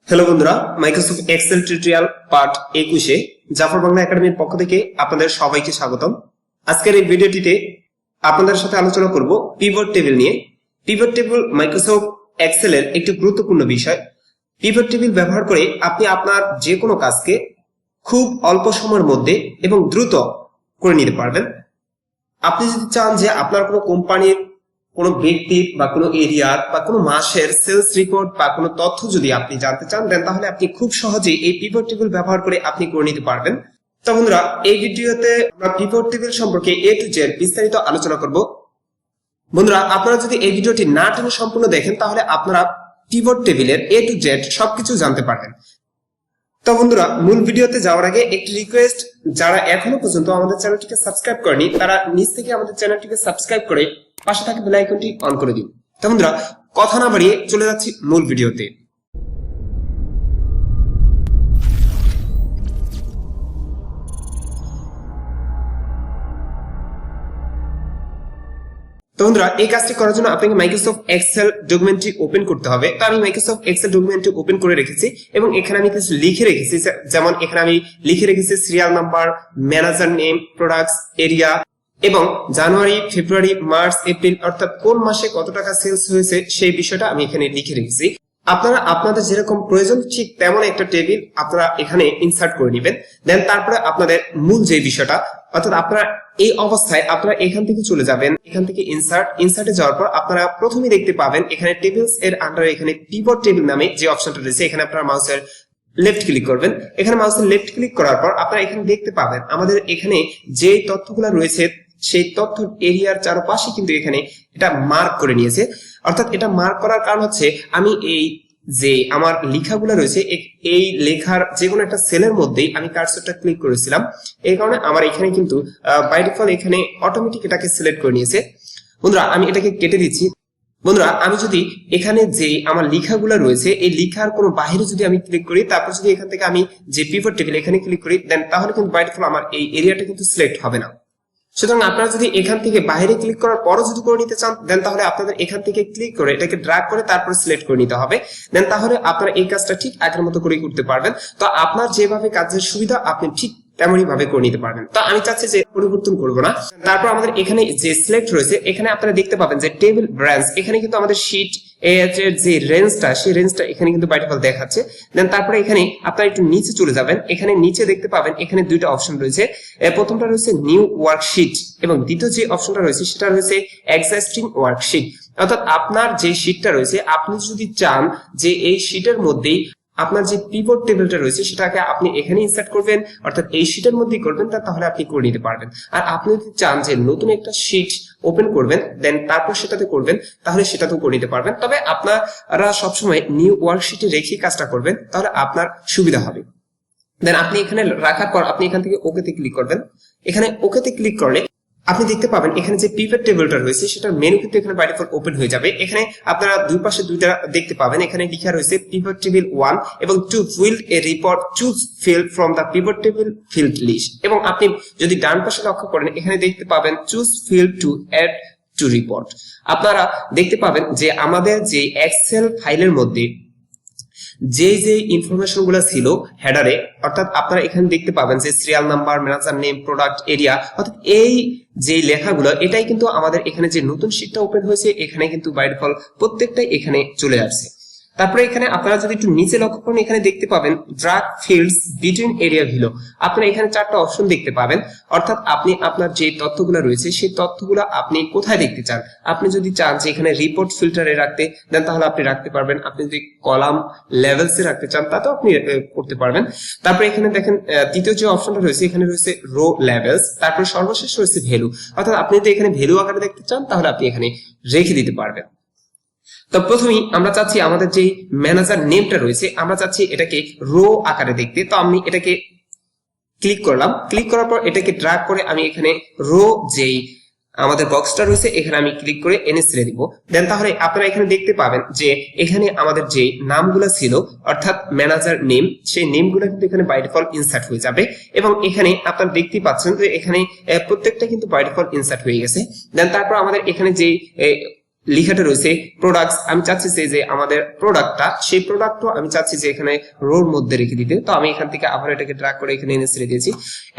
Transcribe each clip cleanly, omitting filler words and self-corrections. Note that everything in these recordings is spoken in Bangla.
হ্যালো বন্ধুরা, মাইক্রোসফট এক্সেল টিউটোরিয়াল পার্ট 21-এ জাফর বাংলা একাডেমির পক্ষ থেকে আপনাদের সবাইকে স্বাগতম। আজকের এই ভিডিওটিতে আপনাদের সাথে আলোচনা করব পিভট টেবিল নিয়ে। পিভট টেবিল মাইক্রোসফট এক্সেলের একটি গুরুত্বপূর্ণ বিষয়। পিভট টেবিল ব্যবহার করে আপনি আপনার যে কোনো কাজকে খুব অল্প সময়ের মধ্যে এবং দ্রুত করে নিতে পারবেন। আপনি যদি চান যে আপনার কোনো কোম্পানির, কোনো ব্যক্তির বা কোনো এরিয়ার বা কোনো মাসের সেলস রিপোর্ট বা কোনো তথ্য যদি আপনি জানতে চান, দেন তাহলে আপনি খুব সহজেই এই পিভট টেবিল ব্যবহার করে আপনি করে নিতে পারবেন। তো বন্ধুরা, এই ভিডিওতে আমরা পিভট টেবিল সম্পর্কে A to Z বিস্তারিত আলোচনা করব। বন্ধুরা, আপনারা যদি এই ভিডিওটি না টেনে সম্পূর্ণ দেখেন তাহলে আপনারা পিভট টেবিলের A to Z সবকিছু জানতে পারবেন। তো বন্ধুরা, মূল ভিডিওতে যাওয়ার আগে একটি রিকোয়েস্ট, যারা এখনো পর্যন্ত আমাদের চ্যানেলটিকে সাবস্ক্রাইব করেনি তারা নিচ থেকে আমাদের চ্যানেলটিকে সাবস্ক্রাইব করে পাশে থাকা বেল আইকনটি অন করে দিন। তো বন্ধুরা, কথা না বাড়িয়ে চলে যাচ্ছি মূল ভিডিওতে। তো বন্ধুরা, এই কাজটি করার জন্য আপনাকে মাইক্রোসফট এক্সেল ডকুমেন্টটি ওপেন করতে হবে। তো আমি মাইক্রোসফট এক্সেল ডকুমেন্টটি ওপেন করে রেখেছি এবং এখানে আমি কিছু লিখে রেখেছি। যেমন এখানে আমি লিখে রেখেছি serial number, manager name, products, area এবং জানুয়ারি, ফেব্রুয়ারি, মার্চ, এপ্রিল অর্থাৎ কোন মাসে কত টাকা সেলস হয়েছে সেই বিষয়টা আমি এখানে লিখে রেখেছি। আপনারা আপনাদের যেরকম প্রয়োজন ঠিক তেমন একটা টেবিল আপনারা এখানে ইনসার্ট করে নেবেন। দেন তারপরে আপনাদের মূল যে বিষয়টা, অর্থাৎ আপনারা এই অবস্থায় আপনারা এখান থেকে চলে যাবেন, এখান থেকে ইনসার্টে যাওয়ার পর আপনারা প্রথমেই দেখতে পাবেন এখানে টেবিলস এর আন্ডারে এখানে পিভট টেবিল নামে যে অপশনটা রয়েছে, এখানে আপনারা মাউসের লেফট ক্লিক করবেন। এখানে মাউসের লেফট ক্লিক করার পর আপনারা এখানে দেখতে পাবেন আমাদের এখানে যে তথ্যগুলো রয়েছে সেই তথ্য এরিয়ার চারপাশে কিন্তু এখানে এটা মার্ক করে নিয়েছে। অর্থাৎ এটা মার্ক করার কারণ হচ্ছে আমি এই যে আমার লেখাগুলো রয়েছে এই লেখার যে কোনো একটা সেলের মধ্যেই আমি কার্সরটা ক্লিক করেছিলাম, এই কারণে আমার এখানে কিন্তু বাই ডিফল্ট এখানে অটোমেটিক এটাকে সিলেক্ট করে নিয়েছে। বন্ধুরা, আমি এটাকে কেটে দিচ্ছি। বন্ধুরা, আমি যদি এখানে যে আমার লেখাগুলো রয়েছে এই লেখার কোনো বাইরে যদি আমি ক্লিক করি, তারপর যদি এখান থেকে আমি যে পিভট টেবিল এখানে ক্লিক করি, দেন তাহলে কিন্তু বাই ডিফল্ট আমার এই এরিয়াটা কিন্তু সিলেক্ট হবে না। সুতরাং আপনারা যদি এখান থেকে বাইরে ক্লিক করার পরও যদি করে নিতে চান, দেন তাহলে আপনাদের এখান থেকে ক্লিক করে এটাকে ড্র্যাগ করে তারপর সিলেক্ট করে নিতে হবে। দেন তাহলে আপনারা এই কাজটা ঠিক আগের মতো করেই করতে পারবেন। তো আপনার যেভাবে কাজের সুবিধা আপনি ঠিক তেমনই ভাবে করে নিতে পারবেন। তো আমি চাচ্ছি যে পরিবর্তন করব না। তারপর আমাদের এখানে যে সিলেক্ট রয়েছে এখানে আপনারা দেখতে পাবেন যে টেবিল ব্রাঞ্চ, এখানে কিন্তু আমাদের শীট এর যে রেঞ্জটা সেই রেঞ্জটা এখানে কিন্তু বাই ডিফল্ট দেখাচ্ছে। দেন তারপরে এখানে আপনারা একটু নিচে চলে যাবেন, এখানে নিচে দেখতে পাবেন এখানে দুইটা অপশন রয়েছে। প্রথমটা রয়েছে নিউ ওয়ার্কশিট এবং দ্বিতীয় যে অপশনটা রয়েছে সেটা রয়েছে এক্সিস্টিং ওয়ার্কশিট। অর্থাৎ আপনার যে শীটটা রয়েছে আপনি যদি চান যে এই শীটের মধ্যেই আপনার যে পিভট টেবিলটা রয়েছে সেটাকে আপনি এখানে ইনসার্ট করবেন, অর্থাৎ এই শীটের মধ্যেই করবেন, তাহলে আপনি করে নিতে পারবেন। আর আপনি যদি চান যে নতুন একটা শীট ওপেন করবেন দেন তারপর সেটাতে করবেন, তাহলে সেটাতেও করে নিতে পারবেন। তবে আপনারা সবসময় নিউ ওয়ার্কশিটে রেখে কাজটা করবেন, তাহলে আপনার সুবিধা হবে। দেন আপনি এখানে রাখার পর আপনি এখান থেকে ওকেতে ক্লিক করবেন। এখানে ওকেতে ক্লিক করলে আপনি দেখতে পাবেন এখানে যে পিভট টেবিলটা রয়েছে সেটার মেনু কিন্তু এখানে বাই ডিফল্ট ওপেন হয়ে যাবে। এখানে আপনারা দুই পাশে দুইটা দেখতে পাবেন, এখানে লেখা রয়েছে পিভট টেবিল 1 এবং 2 ফিল্ড এ report choose field from the pivot table field list. এবং আপনি যদি ডান পাশে লক্ষ্য করেন এখানে দেখতে পাবেন choose field to add to report. আপনারা দেখতে পাবেন যে আমাদের যে এক্সেল ফাইলের মধ্যে যে ইনফরমেশন গুলো ছিল হেডারে, অর্থাৎ আপনারা এখানে দেখতে পাবেন যে serial number, manager name, product, area, অর্থাৎ এই যে লেখাগুলো এটাই কিন্তু আমাদের এখানে যে নতুন শীটটা ওপেন হয়েছে এখানে কিন্তু বাই ডিফল্ট প্রত্যেকটাই এখানে চলে আসছে। তারপরে এখানে আপনারা যদি একটু নিচে লক্ষ্য করেন এখানে দেখতে পাবেন drug fields between area value. আপনারা এখানে চারটা অপশন দেখতে পাবেন, অর্থাৎ আপনি আপনার যে তথ্যগুলো রয়েছে সেই তথ্যগুলো আপনি কোথায় দেখতে চান। আপনি যদি চান যে এখানে রিপোর্ট ফিল্টারে রাখতে, দেন তাহলে আপনি রাখতে পারবেন। আপনি যদি কলাম লেভেলসে রাখতে চান তাতেও আপনি করতে পারবেন। তারপরে এখানে দেখেন তৃতীয় যে অপশনটা রয়েছে এখানে রয়েছে রো লেভেলস, তারপরে সর্বশেষ রয়েছে ভ্যালু। অর্থাৎ আপনি যদি এখানে ভ্যালু আকারে দেখতে চান তাহলে আপনি এখানে রেখে দিতে পারবেন। তো প্রথমেই আমরা চাচ্ছি আমাদের যে ম্যানেজার নেমটা রয়েছে আমরা চাচ্ছি এটাকে রো আকারে দেখতে। তো আমি এটাকে ক্লিক করলাম, ক্লিক করার পর এটাকে ড্র্যাগ করে আমি এখানে রো যেই আমাদের বক্সটা রয়েছে এখানে আমি ক্লিক করে এনে ছেড়ে দিব। দেন তাহলে আপনারা এখানে দেখতে পাবেন যে এখানে আমাদের যে নামগুলো ছিল অর্থাৎ ম্যানেজার নেম, সেই নেমগুলো কিন্তু এখানে বাই ডিফল্ট ইনসার্ট হয়ে যাবে। এবং এখানে আপনারা দেখতে পাচ্ছেন যে এখানে প্রত্যেকটা কিন্তু বাই ডিফল্ট ইনসার্ট হয়ে গেছে। দেন তারপর আমাদের এখানে যে লেখাটা রয়েছে প্রোডাক্টস, আমি চাচ্ছি যে আমাদের প্রোডাক্টটা, সেই প্রোডাক্টও আমি চাচ্ছি যে এখানে রোর মধ্যে রেখে দিতে। তো আমি এখান থেকে আবার এটাকে ড্র্যাগ করে এখানে এনে ছেড়ে দিয়েছি।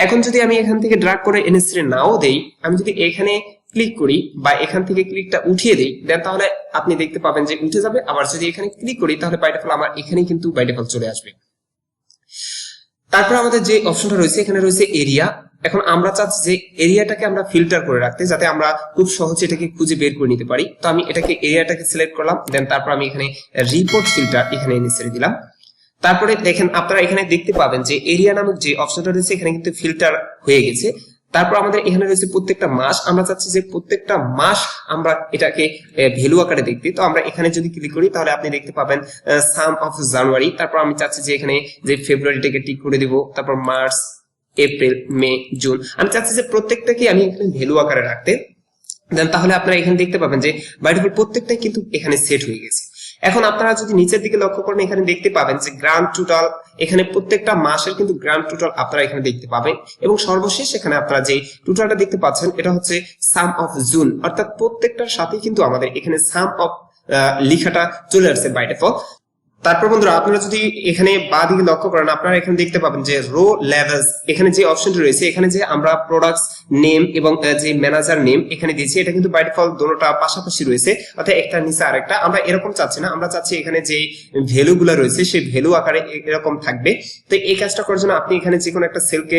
এখন যদি আমি এখান থেকে ড্র্যাগ করে এনে ছেড়ে নাও দেই, আমি যদি এখানে ক্লিক করি বা এখান থেকে ক্লিকটা উঠিয়ে দিই, দেন তাহলে আপনি দেখতে পাবেন যে উঠে যাবে। আবার যদি এখানে ক্লিক করি তাহলে বাই ডিফল্ট আমার এখানে কিন্তু বাই ডিফল্ট চলে আসবে। তারপর আমাদের যে অপশনটা রয়েছে এখানে রয়েছে এরিয়া। এখন আমরা চাচ্ছি যে এরিয়াটাকে আমরা ফিল্টার করে রাখতে, যাতে আমরা খুব সহজে এটাকে খুঁজে বের করে নিতে পারি। তো আমি এটাকে এরিয়াটাকে সিলেক্ট করলাম, দেন তারপর আমি এখানে রিপোর্ট ফিল্টার এখানে এনে ছেড়ে দিলাম। তারপরে দেখেন আপনারা এখানে দেখতে পাবেন যে এরিয়া নামক যে অপশনটা রয়েছে এখানে কিন্তু ফিল্টার হয়ে গেছে। তারপর আমাদের এখানে রয়েছে প্রত্যেকটা মাস, আমরা চাচ্ছি যে প্রত্যেকটা মাস আমরা এটাকে ভ্যালু আকারে দেখতে। তো আমরা এখানে যদি ক্লিক করি তাহলে আপনি দেখতে পাবেন সাম অফ জানুয়ারি। তারপর আমি চাচ্ছি যে এখানে যে ফেব্রুয়ারিটাকে টিক করে দিব, তারপর মার্চ, এপ্রিল, মে, জুন, আমি চাচ্ছি যে প্রত্যেকটাকে আমি এখানে ভ্যালু আকারে রাখতে। দেন তাহলে আপনারা এখানে দেখতে পাবেন যে বাই ডিফল্ট প্রত্যেকটাই কিন্তু এখানে সেট হয়ে গেছে। এখন আপনারা যদি নিচের দিকে লক্ষ্য করেন এখানে দেখতে পাবেন যে গ্র্যান্ড টোটাল, এখানে প্রত্যেকটা মাসের কিন্তু গ্র্যান্ড টোটাল আপনারা এখানে দেখতে পাবেন। এবং সর্বশেষ এখানে আপনারা যে টোটালটা দেখতে পাচ্ছেন এটা হচ্ছে সাম অফ জুন, অর্থাৎ প্রত্যেকটার সাথে কিন্তু আমাদের এখানে সাম অফ লেখাটা চলে আসছে বাই ডিফল্ট। তারপর বন্ধুরা আপনারা যদি এখানে বাঁ দিকে লক্ষ্য করেন আপনারা এখানে দেখতে পাবেন যে রো লেভেলস, এখানে যে অপশনটি রয়েছে এখানে যে আমরা প্রোডাক্টস নেম এবং যে ম্যানেজার নেম এখানে দিয়েছি, এটা কিন্তু বাই ডিফল্ট দুটোটা পাশাপাশি রয়েছে, অর্থাৎ একটা নিচে আরেকটা। আমরা এরকম চাচ্ছি না, আমরা চাচ্ছি এখানে যে ভ্যালু গুলো রয়েছে সেই ভ্যালু আকারে এরকম থাকবে। তো এই কাজটা করার জন্য আপনি এখানে যে কোনো একটা সেলকে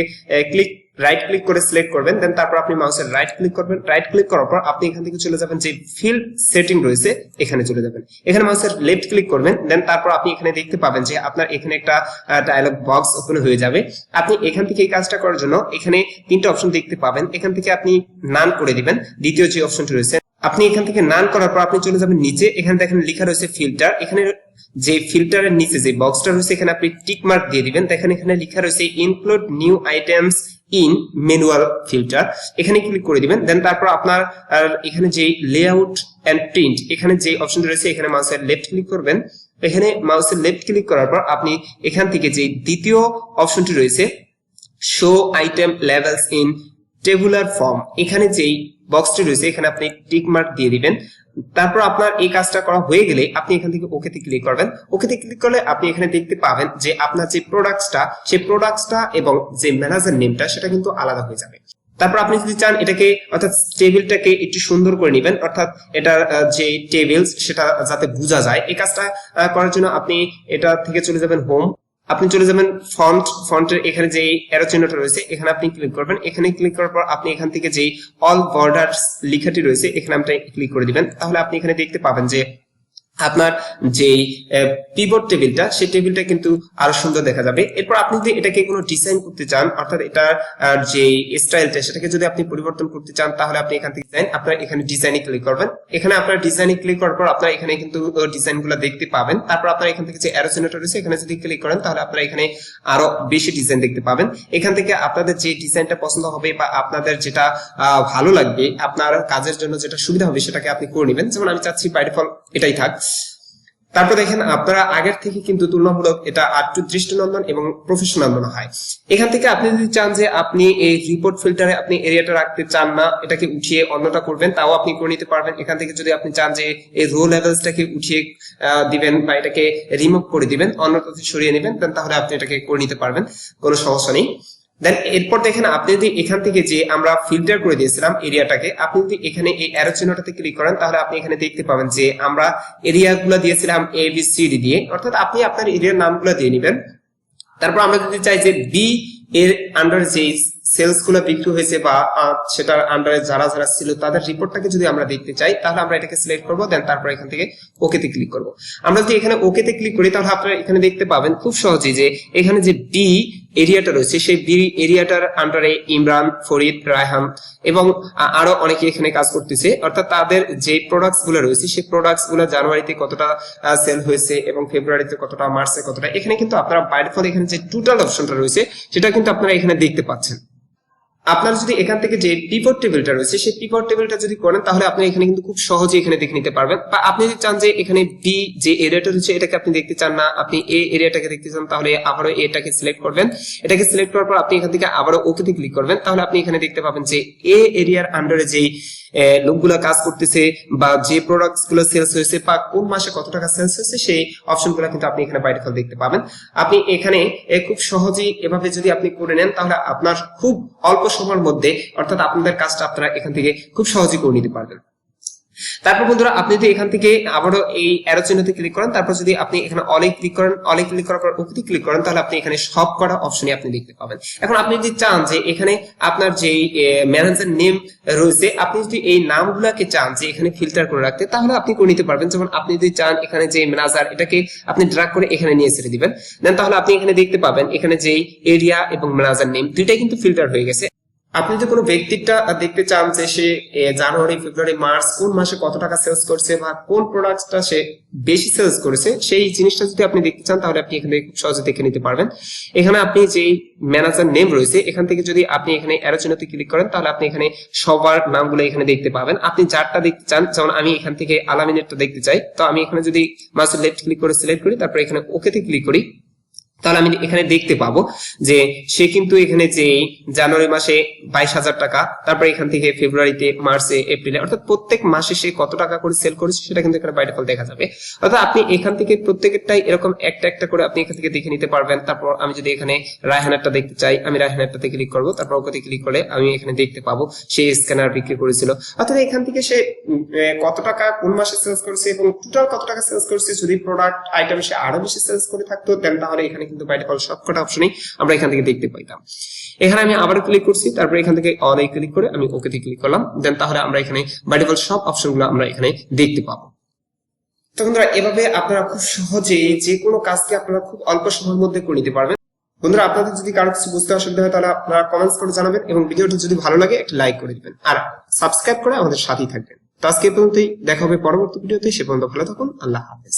রাইট ক্লিক করে সিলেক্ট করবেন, দেন তারপর আপনি মাউসের রাইট ক্লিক করবেন। রাইট ক্লিক করার পর আপনি এখান থেকে চলে যাবেন যে ফিল্ড সেটিং রয়েছে এখানে চলে যাবেন, এখানে মাউসের লেফট ক্লিক করবেন। দেন তারপর আপনি এখানে দেখতে পাবেন যে আপনার এখানে একটা ডায়লগ বক্স ওপেন হয়ে যাবে। আপনি এখান থেকে এই কাজটা করার জন্য এখানে তিনটা অপশন দেখতে পাবেন, এখান থেকে আপনি নান করে দিবেন দ্বিতীয় যে অপশনটি রয়েছে। আপনি এখান থেকে নান করার পর আপনি চলে যাবেন নিচে, এখানে দেখেন লেখা রয়েছে ফিল্টার, এখানে যে ফিল্টারের নিচে যে বক্সটা রয়েছে এখানে আপনি টিক মার্ক দিয়ে দিবেন। দেখেন এখানে লেখা রয়েছে include new items in manual filter, এখানে ক্লিক করে দিবেন। দেন তারপর আপনার এখানে যে লেআউট এন্ড প্রিন্ট এখানে যে অপশনটা রয়েছে এখানে মাউসের লেফট ক্লিক করবেন। এখানে মাউসের লেফট ক্লিক করার পর আপনি এখান থেকে যে দ্বিতীয় অপশনটি রয়েছে show item levels in tabular form, এখানে যেই বক্সটি রয়েছে এখানে আপনি টিক মার্ক দিয়ে দিবেন। তারপর আপনার এই কাজটা করা হয়ে গেলে আপনি এখান থেকে ওকেতে ক্লিক করবেন। ওকেতে ক্লিক করলে আপনি এখানে দেখতে পাবেন যে আপনার যে প্রোডাক্টসটা সেই প্রোডাক্টসটা এবং যে ম্যানেজার নেমটা সেটা কিন্তু আলাদা হয়ে যাবে। তারপর আপনি যদি চান এটাকে অর্থাৎ টেবিলটাকে একটু সুন্দর করে নেবেন, অর্থাৎ এটার যে টেবিলস সেটা যাতে বোঝা যায়, এই কাজটা করার জন্য আপনি এটা থেকে চলে যাবেন হোম, আপনি চলে যাবেন ফন্টের এখানে যে অ্যারো চিহ্নটা রয়েছে এখানে আপনি ক্লিক করবেন। এখানে ক্লিক করার পর আপনি এখান থেকে যে অল বর্ডারস লেখাটি রয়েছে এখানে আপনি ক্লিক করে দিবেন। তাহলে আপনি এখানে দেখতে পাবেন যে আপনার যে পিভট টেবিলটা সেই টেবিলটা কিন্তু আরো সুন্দর দেখা যাবে। এরপর আপনি যদি এটাকে কোনো ডিজাইন করতে চান, অর্থাৎ এটার যে স্টাইলটা সেটাকে যদি আপনি পরিবর্তন করতে চান তাহলে আপনি এখান থেকে আপনার এখানে ডিজাইনে ক্লিক করবেন। এখানে আপনার ডিজাইনে ক্লিক করার পর আপনার এখানে কিন্তু ডিজাইনগুলো দেখতে পাবেন। তারপর আপনার এখান থেকে যে অ্যারো চিহ্নটা রয়েছে এখানে যদি ক্লিক করেন তাহলে আপনারা এখানে আরো বেশি ডিজাইন দেখতে পাবেন। এখান থেকে আপনাদের যে ডিজাইনটা পছন্দ হবে বা আপনাদের যেটা ভালো লাগবে, আপনার কাজের জন্য যেটা সুবিধা হবে সেটাকে আপনি করে নেবেন। যেমন আমি চাচ্ছি বাই ডিফল্ট এটাই থাক। তারপর দেখেন আপনারা আগের থেকে কিন্তু তুলনামূলক এটা আরেকটু দৃষ্টিনন্দন এবং প্রফেশনাল মনে হয়। এখান থেকে আপনি যদি চান যে আপনি এই রিপোর্ট ফিল্টারে আপনি এরিয়াটা রাখতে চান না, এটাকে উঠিয়ে অন্যটা করবেন, তাও আপনি করে নিতে পারবেন। এখান থেকে যদি আপনি চান যে এই রো লেভেলসটাকে উঠিয়ে দিবেন বা এটাকে রিমুভ করে দিবেন, অন্যটাতে সরিয়ে নেবেন, তাহলে আপনি এটাকে করে নিতে পারবেন, কোনো সমস্যা নেই। দেন এরপর দেখেন আপনি যদি এখান থেকে যে আমরা ফিল্টার করে দিয়েছিলাম এরিয়াটাকে, আপনি যদি এখানে এই অ্যারো চিহ্নটাতে ক্লিক করেন তাহলে আপনি এখানে দেখতে পাবেন যে আমরা এরিয়াগুলো দিয়েছিলাম এ বি সি ডি দিয়ে, অর্থাৎ আপনি আপনার এরিয়ার নামগুলো দিয়ে নেবেন। তারপর আমরা যদি চাই যে বি এর আন্ডার যে সেলস গুলো বিক্রি হয়েছে বা সেটার আন্ডারে যারা যারা ছিল তাদের রিপোর্টটাকে যদি আমরা দেখতে চাই তাহলে আমরা এটাকে সিলেক্ট করবো। দেন তারপর এখান থেকে ওকেতে ক্লিক করবো। আমরা যদি এখানে ওকেতে ক্লিক করি তাহলে আপনারা এখানে দেখতে পাবেন খুব সহজেই যে এখানে যে বি এরিয়াটা রয়েছে সেই বি এরিয়াটার আন্ডারে ইমরান, ফরিদ, রায়হান এবং আরো অনেকে এখানে কাজ করতেছে, অর্থাৎ তাদের যে প্রোডাক্টস গুলো রয়েছে সেই প্রোডাক্টস গুলো জানুয়ারিতে কতটা সেল হয়েছে এবং ফেব্রুয়ারিতে কতটা, মার্চে কতটা, এখানে কিন্তু আপনারা বাই ডিফল্ট এখানে যে টোটাল অপশনটা রয়েছে সেটা কিন্তু আপনারা এখানে দেখতে পাচ্ছেন। আপনার যদি এখান থেকে যে পিভট টেবিলটা রয়েছে সেই পিভট টেবিলটা যদি করেন তাহলে আপনি এখানে কিন্তু খুব সহজে এখানে দেখে নিতে পারবেন। বা আপনি যদি চান যে এখানে বি যে এরিয়াটা রয়েছে এটাকে আপনি দেখতে চান না, আপনি এ এরিয়াটাকে দেখতে চান, তাহলে আবারও এটাকে সিলেক্ট করবেন। এটাকে সিলেক্ট করার পর আপনি এখান থেকে আবারও ওকেতে ক্লিক করবেন। তাহলে আপনি এখানে দেখতে পাবেন যে এ এরিয়ার আন্ডারে যেই লোকগুলো কাজ করতেছে বা যে প্রোডাক্টস গুলো সেলস হয়েছে বা কোন মাসে কত টাকা সেলস হয়েছে সেই অপশনগুলো কিন্তু আপনি এখানে বাই ডিফল্ট দেখতে পাবেন। আপনি এখানে খুব সহজেই এভাবে যদি আপনি করে নেন তাহলে আপনার খুব অল্প সময়ের মধ্যে অর্থাৎ আপনাদের কাজটা আপনারা এখান থেকে খুব সহজেই করে নিতে পারবেন। তারপর বন্ধুরা আপনি যদি এখান থেকে আবারও এই অ্যারো চিহ্নতে ক্লিক করেন, তারপর যদি আপনি এখানে অলে ক্লিক করেন, অলে ক্লিক করার পর ওকে ক্লিক করেন, তাহলে আপনি এখানে সব কটা অপশনই আপনি দেখতে পাবেন। এখন আপনি যদি চান যে এখানে আপনার যে ম্যানেজার নেম রয়েছে আপনি যদি এই নামগুলোকে চান যে এখানে ফিল্টার করে রাখতে, তাহলে আপনি করে নিতে পারবেন। যেমন আপনি যদি চান এখানে যে ম্যানেজার এটাকে আপনি ড্র্যাগ করে এখানে নিয়ে ছেড়ে দিবেন, দেন তাহলে আপনি এখানে দেখতে পাবেন এখানে যে এরিয়া এবং ম্যানেজার নেম দুইটাই কিন্তু ফিল্টার হয়ে গেছে। আপনি যদি কোনো ব্যক্তিটা দেখতে চান যে সে জানুয়ারি, ফেব্রুয়ারি, মার্চ কোন মাসে কত টাকা সেলস করছে বা কোন প্রোডাক্টটা সে বেশি সেলস করেছে সেই জিনিসটা যদি আপনি দেখতে চান তাহলে আপনি এখানে খুব সহজে দেখে নিতে পারবেন। এখানে আপনি যে ম্যানেজার নেম রয়েছে এখান থেকে যদি আপনি এখানে অ্যারো চিহ্নতে ক্লিক করেন তাহলে আপনি এখানে সবার নামগুলো এখানে দেখতে পাবেন। আপনি যারটা দেখতে চান, যেমন আমি এখান থেকে আলামিনেরটা দেখতে চাই, তো আমি এখানে যদি মাউসের লেফট ক্লিক করে সিলেক্ট করি, তারপর এখানে ওকেতে ক্লিক করি, তাহলে আমি এখানে দেখতে পাবো যে সে কিন্তু এখানে যে জানুয়ারি মাসে 22,000 টাকা, তারপর এখান থেকে ফেব্রুয়ারিতে, মার্চে, এপ্রিলে অর্থাৎ প্রত্যেক মাসে সে কত টাকা করে সেল করেছে সেটা কিন্তু এখানে বাই ডিফল্ট দেখা যাবে। অর্থাৎ আপনি এখান থেকে প্রত্যেকটাই এরকম একটা একটা করে আপনি এখান থেকে দেখে নিতে পারবেন। তারপর আমি যদি এখানে রায়হানারটা দেখতে চাই, আমি রায়হানারটাতে ক্লিক করবো, তারপর ওকে ক্লিক করলে আমি এখানে দেখতে পাবো সে স্ক্যানার বিক্রি করেছিল। অর্থাৎ এখান থেকে সে কত টাকা কোন মাসে সেলস করেছে এবং টোটাল কত টাকা সেলস করেছে। যদি প্রোডাক্ট আইটেম সে আরো বেশি সেলস করে থাকতো দেন তাহলে এখানে কিন্তু বাই ডিফল্ট সবকটা অপশনই আমরা এখান থেকে দেখতে পাইতাম। এখানে আমি আবার ক্লিক করছি, তারপর এখান থেকে অল ক্লিক করে আমি ওকেতে ক্লিক করলাম, দেন তাহলে আমরা এখানে বাই ডিফল্ট সব অপশনগুলো আমরা এখানে দেখতে পাবো। তো বন্ধুরা এভাবে আপনারা খুব সহজেই যে কোনো কাজকে আপনারা খুব অল্প সময়ের মধ্যে করে নিতে পারবেন। বন্ধুরা আপনাদের যদি কারো কিছু বুঝতে অসুবিধা হয় তাহলে আপনারা কমেন্টস করে জানাবেন এবং ভিডিওটি যদি ভালো লাগে একটা লাইক করে দিবেন আর সাবস্ক্রাইব করে আমাদের সাথেই থাকবেন। তো আজকে পর্যন্তই, দেখা হবে পরবর্তী ভিডিওতে। সে পর্যন্ত ভালো থাকুন। আল্লাহ হাফেজ।